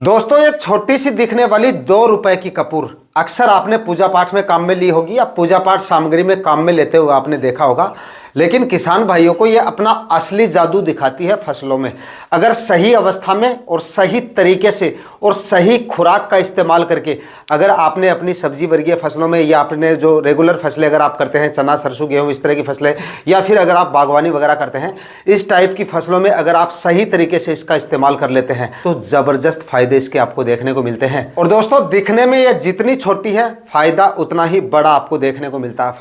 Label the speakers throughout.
Speaker 1: दोस्तों, ये छोटी सी दिखने वाली 2 रुपए की कपूर अक्सर आपने पूजा पाठ में काम में ली होगी या पूजा पाठ सामग्री में काम में लेते हुए आपने देखा होगा। लेकिन किसान भाइयों को ये अपना असली जादू दिखाती है फसलों में। अगर सही अवस्था में और सही तरीके से और सही खुराक का इस्तेमाल करके अगर आपने अपनी सब्जी वर्गीय फसलों में या अपने जो रेगुलर फसलें अगर आप करते हैं, चना सरसों गेहूं इस तरह की फसलें, या फिर अगर आप बागवानी वगैरह करते हैं, इस टाइप की फसलों में अगर आप सही तरीके से इसका इस्तेमाल कर लेते हैं तो जबरदस्त फायदे इसके आपको देखने को मिलते हैं। और दोस्तों, दिखने में यह जितनी छोटी है फायदा उतना ही बड़ा आपको देखने को मिलता है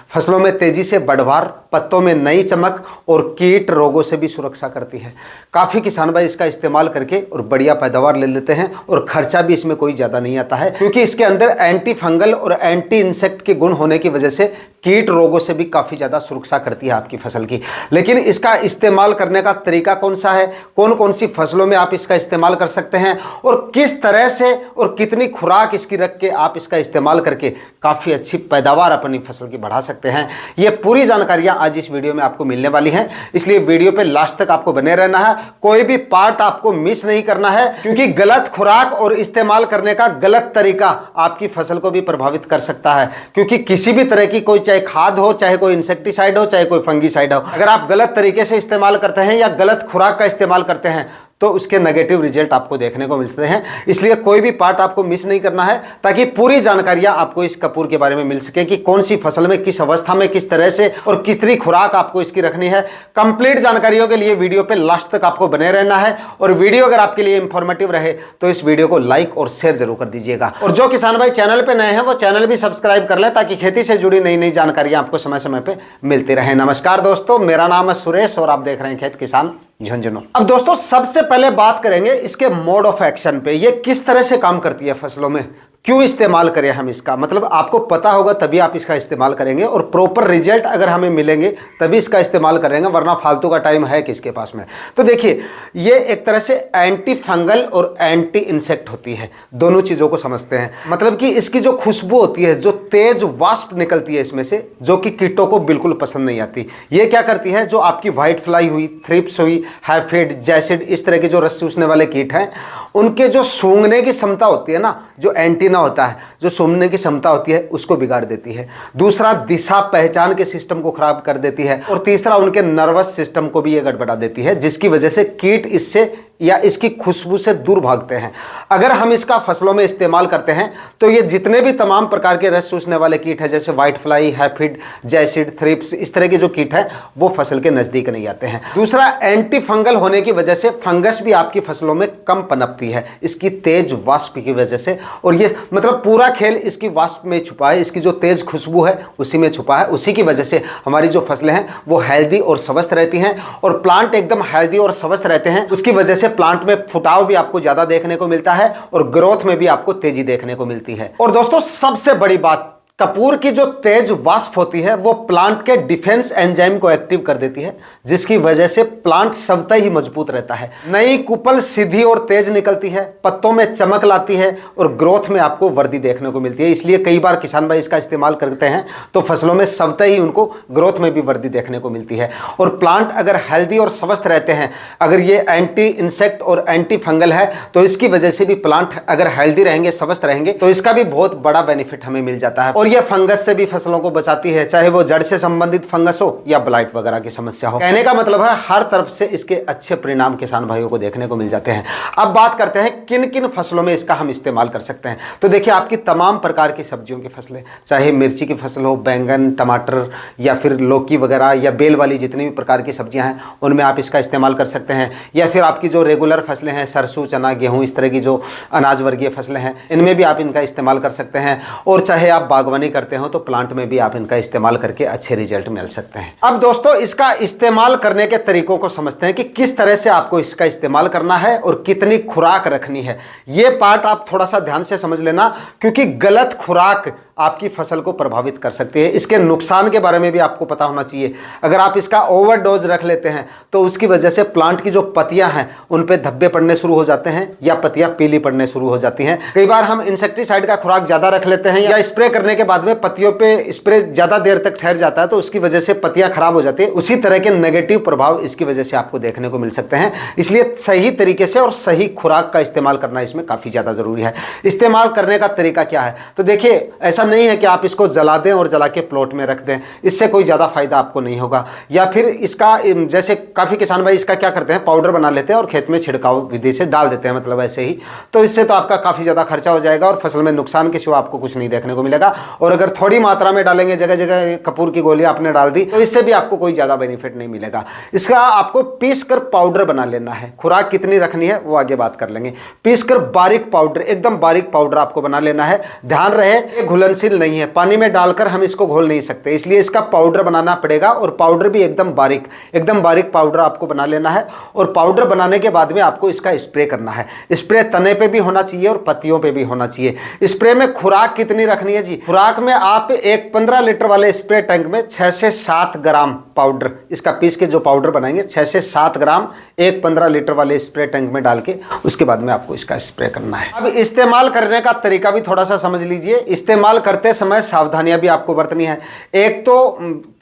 Speaker 1: फसलों में तेजी से बढ़वार, पत्तों में नई चमक और कीट रोगों से भी सुरक्षा करती है। काफी किसान भाई इसका इस्तेमाल करके और बढ़िया पैदावार ले लेते हैं और खर्चा भी इसमें कोई ज्यादा नहीं आता है, क्योंकि इसके अंदर एंटी फंगल और एंटी इंसेक्ट के गुण होने की वजह से कीट रोगों से भी काफी ज्यादा सुरक्षा करती है आपकी फसल की। लेकिन इसका इस्तेमाल करने का तरीका कौन सा है, कौन कौन सी फसलों में आप इसका इस्तेमाल कर सकते हैं और किस तरह से और कितनी खुराक इसकी रख के आप इसका इस्तेमाल करके काफी अच्छी पैदावार अपनी फसल की बढ़ा सकते हैं, ये पूरी जानकारियां आज इस वीडियो में आपको मिलने वाली हैं। इसलिए वीडियो पे लास्ट तक आपको बने रहना है, कोई भी पार्ट आपको मिस नहीं करना है, क्योंकि गलत खुराक और इस्तेमाल करने का गलत तरीका आपकी फसल को भी प्रभावित कर सकता है। क्योंकि किसी भी तरह की कोई, चाहे खाद हो, चाहे कोई इंसेक्टिसाइड हो, चाहे कोई फंगीसाइड हो, अगर आप गलत तरीके से इस्तेमाल करते हैं या गलत खुराक का इस्तेमाल करते हैं तो उसके नेगेटिव रिजल्ट आपको देखने को मिलते हैं। इसलिए कोई भी पार्ट आपको मिस नहीं करना है, ताकि पूरी जानकारियां आपको इस कपूर के बारे में मिल सके कि कौन सी फसल में किस अवस्था में किस तरह से और कितनी खुराक आपको इसकी रखनी है। कंप्लीट जानकारियों के लिए वीडियो पे लास्ट तक आपको बने रहना है। और वीडियो अगर आपके लिए इंफॉर्मेटिव रहे तो इस वीडियो को लाइक और शेयर जरूर कर दीजिएगा। और जो किसान भाई चैनल पर नए हैं वो चैनल भी सब्सक्राइब कर ले, ताकि खेती से जुड़ी नई नई जानकारियां आपको समय समय पर मिलती रहे। नमस्कार दोस्तों, मेरा नाम है सुरेश और आप देख रहे हैं खेत किसान झुंझुनू। अब दोस्तों, सबसे पहले बात करेंगे इसके मोड ऑफ एक्शन पे, ये किस तरह से काम करती है फसलों में, क्यों इस्तेमाल करें हम इसका, मतलब आपको पता होगा तभी आप इसका इस्तेमाल करेंगे और प्रॉपर रिजल्ट अगर हमें मिलेंगे तभी इसका इस्तेमाल करेंगे, वरना फालतू का टाइम है किसके पास में। तो देखिए, ये एक तरह से एंटी फंगल और एंटी इंसेक्ट होती है, दोनों चीजों को समझते हैं। मतलब कि इसकी जो खुशबू होती है, जो तेज वाष्प निकलती है इसमें से, जो कि कीटों को बिल्कुल पसंद नहीं आती, ये क्या करती है, जो आपकी व्हाइट फ्लाई हुई, थ्रिप्स हुई, हैफिड, जैसिड, इस तरह के जो रस चूसने वाले कीट हैं, उनके जो सूंघने की क्षमता होती है ना, जो एंटीना होता है, जो सूंघने की क्षमता होती है, उसको बिगाड़ देती है। दूसरा, दिशा पहचान के सिस्टम को खराब कर देती है। और तीसरा, उनके नर्वस सिस्टम को भी ये गड़बड़ा देती है, जिसकी वजह से कीट इससे या इसकी खुशबू से दूर भागते हैं। अगर हम इसका फसलों में इस्तेमाल करते हैं तो ये जितने भी तमाम प्रकार के रस चूसने वाले कीट हैं, जैसे व्हाइट फ्लाई, हैफिड, जैसिड, थ्रिप्स, इस तरह के जो कीट हैं, वो फसल के नजदीक नहीं आते हैं। दूसरा, एंटी फंगल होने की वजह से फंगस भी आपकी फसलों में कम पनपती है, इसकी तेज वाष्प की वजह से। और ये मतलब पूरा खेल इसकी वाष्प में छुपा है, इसकी जो तेज खुशबू है उसी में छुपा है। उसी की वजह से हमारी जो फसलें हैं वो हेल्दी और स्वस्थ रहती हैं, और प्लांट एकदम हेल्दी और स्वस्थ रहते हैं। उसकी वजह से प्लांट में फुटाव भी आपको ज्यादा देखने को मिलता है और ग्रोथ में भी आपको तेजी देखने को मिलती है। और दोस्तों, सबसे बड़ी बात, कपूर की जो तेज वाष्प होती है वो प्लांट के डिफेंस एंजाइम को एक्टिव कर देती है, जिसकी वजह से प्लांट स्वतः ही मजबूत रहता है। नई कुपल सीधी और तेज निकलती है, पत्तों में चमक लाती है और ग्रोथ में आपको वृद्धि देखने को मिलती है। इसलिए कई बार किसान भाई इसका इस्तेमाल करते हैं तो फसलों में स्वतः ही उनको ग्रोथ में भी वृद्धि देखने को मिलती है। और प्लांट अगर हेल्दी और स्वस्थ रहते हैं, अगर ये एंटी इंसेक्ट और एंटी फंगल है, तो इसकी वजह से भी प्लांट अगर हेल्दी रहेंगे, स्वस्थ रहेंगे, तो इसका भी बहुत बड़ा बेनिफिट हमें मिल जाता है। और यह फंगस से भी फसलों को बचाती है, चाहे वो जड़ से संबंधित फंगस हो या ब्लाइट वगैरह की समस्या हो। कहने का मतलब है हर तरफ से इसके अच्छे परिणाम किसान भाइयों को देखने को मिल जाते हैं। अब बात करते हैं किन किन फसलों में इसका हम इस्तेमाल कर सकते हैं। तो देखिए, आपकी तमाम प्रकार की सब्जियों की फसलें, चाहे मिर्ची की फसल हो, बैंगन, टमाटर या फिर लौकी वगैरह या बेल वाली जितनी भी प्रकार की सब्जियां हैं, उनमें आप इसका इस्तेमाल कर सकते हैं। या फिर आपकी जो रेगुलर फसलें हैं, सरसों, चना, गेहूं, इस तरह की जो अनाज वर्गीय फसलें हैं, इनमें भी आप इनका इस्तेमाल कर सकते हैं। और चाहे आप बागवानी करते हो तो प्लांट में भी आप इनका इस्तेमाल करके अच्छे रिजल्ट मिल सकते हैं। अब दोस्तों, इसका इस्तेमाल करने के तरीकों को समझते हैं कि किस तरह से आपको इसका इस्तेमाल करना है और कितनी खुराक रखनी है। यह पार्ट आप थोड़ा सा ध्यान से समझ लेना, क्योंकि गलत खुराक आपकी फसल को प्रभावित कर सकती है। इसके नुकसान के बारे में भी आपको पता होना चाहिए। अगर आप इसका ओवरडोज रख लेते हैं तो उसकी वजह से प्लांट की जो पत्तियां हैं उन पे धब्बे पड़ने शुरू हो जाते हैं या पत्तियां पीली पड़ने शुरू हो जाती हैं। कई बार हम इंसेक्टिसाइड का खुराक ज़्यादा रख लेते हैं या स्प्रे करने के बाद में पत्तियों पे स्प्रे ज़्यादा देर तक ठहर जाता है तो उसकी वजह से पत्तियां खराब हो जाती है। उसी तरह के नेगेटिव प्रभाव इसकी वजह से आपको देखने को मिल सकते हैं। इसलिए सही तरीके से और सही खुराक का इस्तेमाल करना इसमें काफ़ी ज़्यादा ज़रूरी है। इस्तेमाल करने का तरीका क्या है, तो देखिए ऐसा नहीं है कि आप इसको जला दें और जला के प्लॉट में रख दें, इससे कोई ज़्यादा फायदा आपको नहीं होगा। या फिर इसका जैसे काफ़ी किसान भाई इसका क्या करते हैं, पाउडर बना लेते हैं और खेत में छिड़काव विधि से डाल देते हैं, मतलब ऐसे ही, तो इससे तो आपका काफ़ी ज़्यादा खर्चा हो जाएगा और फसल में नुकसान के सिवा आपको कुछ नहीं देखने को मिलेगा। और अगर थोड़ी मात्रा में डालेंगे, जगह जगह कपूर की गोलियां आपने डाल दी, तो इससे भी आपको कोई ज़्यादा बेनिफिट नहीं मिलेगा। इसका आपको पीस कर पाउडर बना लेना है। खुराक कितनी रखनी है वो आगे बात कर लेंगे। पीस कर बारीक पाउडर, एकदम बारीक पाउडर आपको बना लेना है। ध्यान रहे ये घुलनशील नहीं है, पानी में डालकर हम इसको घोल नहीं सकते, इसलिए इसका पाउडर बनाना पड़ेगा। और पाउडर भी एकदम बारीक पाउडर आपको बना लेना है। और पाउडर बनाने के बाद में आपको इसका स्प्रे करना है। स्प्रे तने पे भी होना चाहिए और पत्तियों पे भी होना चाहिए। स्प्रे में खुराक कितनी रखनी है जी, खुराक में आप एक 15 लीटर वाले स्प्रे टैंक में 6 से 7 ग्राम पाउडर, इसका पीस के जो पाउडर बनाएंगे 6 से 7 ग्राम एक 15 लीटर वाले स्प्रे टैंक में डाल के उसके बाद में आपको इसका स्प्रे करना है। अब इस्तेमाल करने का तरीका भी थोड़ा सा समझ लीजिए। इस्तेमाल करते समय सावधानियां भी आपको बरतनी है। एक तो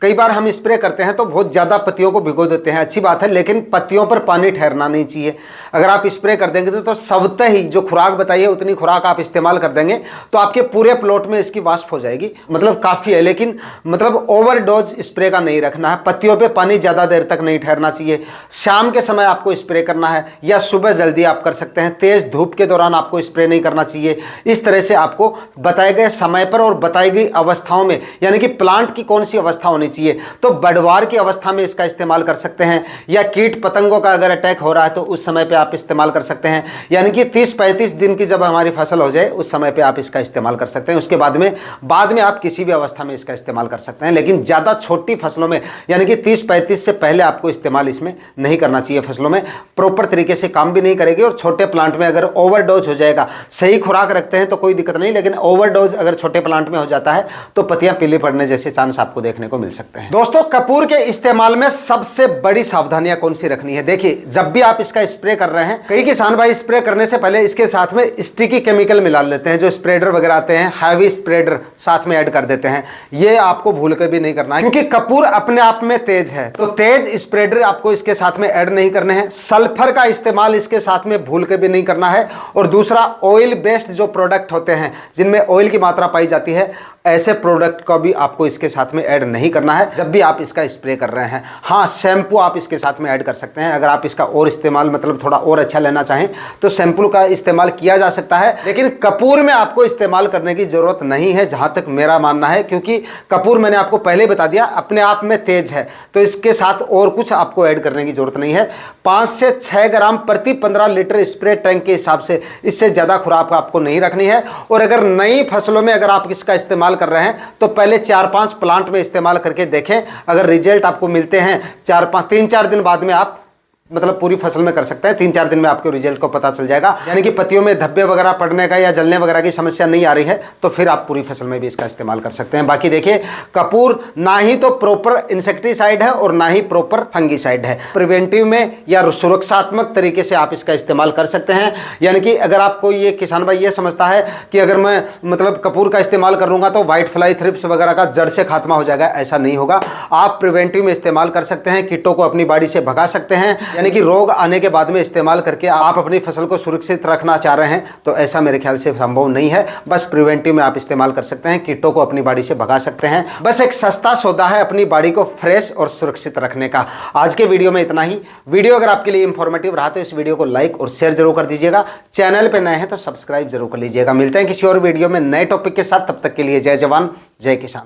Speaker 1: कई बार हम स्प्रे करते हैं तो बहुत ज़्यादा पत्तियों को भिगो देते हैं, अच्छी बात है, लेकिन पत्तियों पर पानी ठहरना नहीं चाहिए। अगर आप स्प्रे कर देंगे तो स्वतः ही जो खुराक बताइए उतनी खुराक आप इस्तेमाल कर देंगे तो आपके पूरे प्लॉट में इसकी वाष्प हो जाएगी, मतलब काफ़ी है। लेकिन मतलब ओवरडोज स्प्रे का नहीं रखना है। पत्तियों पे पानी ज़्यादा देर तक नहीं ठहरना चाहिए। शाम के समय आपको स्प्रे करना है या सुबह जल्दी आप कर सकते हैं। तेज़ धूप के दौरान आपको स्प्रे नहीं करना चाहिए। इस तरह से आपको बताए गए समय पर और बताई गई अवस्थाओं में, यानी कि प्लांट की कौन सी अवस्था होनी चाहिए, तो बढ़वार की अवस्था में इसका इस्तेमाल कर सकते हैं। या कीट पतंगों का अगर अटैक हो रहा है तो उस समय पे आप इस्तेमाल कर सकते हैं। यानी कि 30-35 दिन की जब हमारी फसल हो जाए उस समय पे आप इसका इस्तेमाल कर सकते हैं। उसके बाद में आप किसी भी अवस्था में इसका इस्तेमाल कर सकते हैं। लेकिन ज़्यादा छोटी फसलों में, यानी कि 30-35 से पहले आपको इस्तेमाल इसमें नहीं करना चाहिए। फसलों में प्रॉपर तरीके से काम भी नहीं करेगी। और छोटे प्लांट में अगर ओवरडोज हो जाएगा, सही खुराक रखते हैं तो कोई दिक्कत नहीं, लेकिन ओवरडोज अगर छोटे प्लांट में हो जाता है तो पत्तियां पीली पड़ने जैसे चांस आपको देखने को मिल सकते हैं। दोस्तों, कपूर के इस्तेमाल में सबसे बड़ी सावधानियां कौन सी रखनी है, देखिए जब भी आप इसका स्प्रे कर रहे हैं, कई किसान भाई स्प्रे करने से पहले इसके साथ में स्टिकी केमिकल मिला लेते हैं। जो स्प्रेडर वगैरह आते हैं, हैवी स्प्रेडर साथ में ऐड कर देते हैं। ये आपको भूल कर भी नहीं करना है, क्योंकि कपूर अपने आप में तेज है, तो तेज स्प्रेडर आपको इसके साथ में ऐड नहीं करने हैं। सल्फर का इस्तेमाल इसके साथ में भूल कर भी नहीं करना है। और दूसरा, ऑयल बेस्ड जो प्रोडक्ट होते हैं जिनमें ऑयल की मात्रा पाई जाती है, ऐसे प्रोडक्ट का भी आपको इसके साथ में ऐड नहीं करना है जब भी आप इसका स्प्रे कर रहे हैं। हाँ, शैम्पू आप इसके साथ में ऐड कर सकते हैं। अगर आप इसका और इस्तेमाल मतलब थोड़ा और अच्छा लेना चाहें तो शैम्पू का इस्तेमाल किया जा सकता है। लेकिन कपूर में आपको इस्तेमाल करने की जरूरत नहीं है, जहां तक मेरा मानना है, क्योंकि कपूर मैंने आपको पहले बता दिया अपने आप में तेज है, तो इसके साथ और कुछ आपको ऐड करने की जरूरत नहीं है। 5 से 6 ग्राम प्रति 15 लीटर स्प्रे टैंक के हिसाब से, इससे ज़्यादा खुराक आपको नहीं रखनी है। और अगर नई फसलों में अगर आप इसका इस्तेमाल कर रहे हैं तो पहले 4-5 प्लांट में इस्तेमाल करके देखें। अगर रिजल्ट आपको मिलते हैं 3-4 दिन बाद में आप मतलब पूरी फसल में कर सकते हैं। 3-4 दिन में आपके रिजल्ट को पता चल जाएगा। यानी कि पत्तियों में धब्बे वगैरह पड़ने का या जलने वगैरह की समस्या नहीं आ रही है तो फिर आप पूरी फसल में भी इसका इस्तेमाल कर सकते हैं। बाकी देखिए, कपूर ना ही तो प्रॉपर इंसेक्टिसाइड है और ना ही प्रॉपर फंगिसाइड है। प्रिवेंटिव में या सुरक्षात्मक तरीके से आप इसका इस्तेमाल कर सकते हैं। यानी कि अगर आपको ये किसान भाई ये समझता है कि अगर मैं मतलब कपूर का इस्तेमाल करूंगा तो व्हाइट फ्लाई, थ्रिप्स वगैरह का जड़ से खात्मा हो जाएगा, ऐसा नहीं होगा। आप प्रिवेंटिव में इस्तेमाल कर सकते हैं, कीटों को अपनी बाड़ी से भगा सकते हैं। यानी कि रोग आने के बाद में इस्तेमाल करके आप अपनी फसल को सुरक्षित रखना चाह रहे हैं तो ऐसा मेरे ख्याल से संभव नहीं है। बस प्रिवेंटिव में आप इस्तेमाल कर सकते हैं, कीटों को अपनी बाड़ी से भगा सकते हैं। बस एक सस्ता सौदा है अपनी बाड़ी को फ्रेश और सुरक्षित रखने का। आज के वीडियो में इतना ही। वीडियो अगर आपके लिए इंफॉर्मेटिव रहा तो इस वीडियो को लाइक और शेयर जरूर कर दीजिएगा। चैनल पर नए हैं तो सब्सक्राइब जरूर कर लीजिएगा। मिलते हैं किसी और वीडियो में नए टॉपिक के साथ, तब तक के लिए जय जवान जय किसान।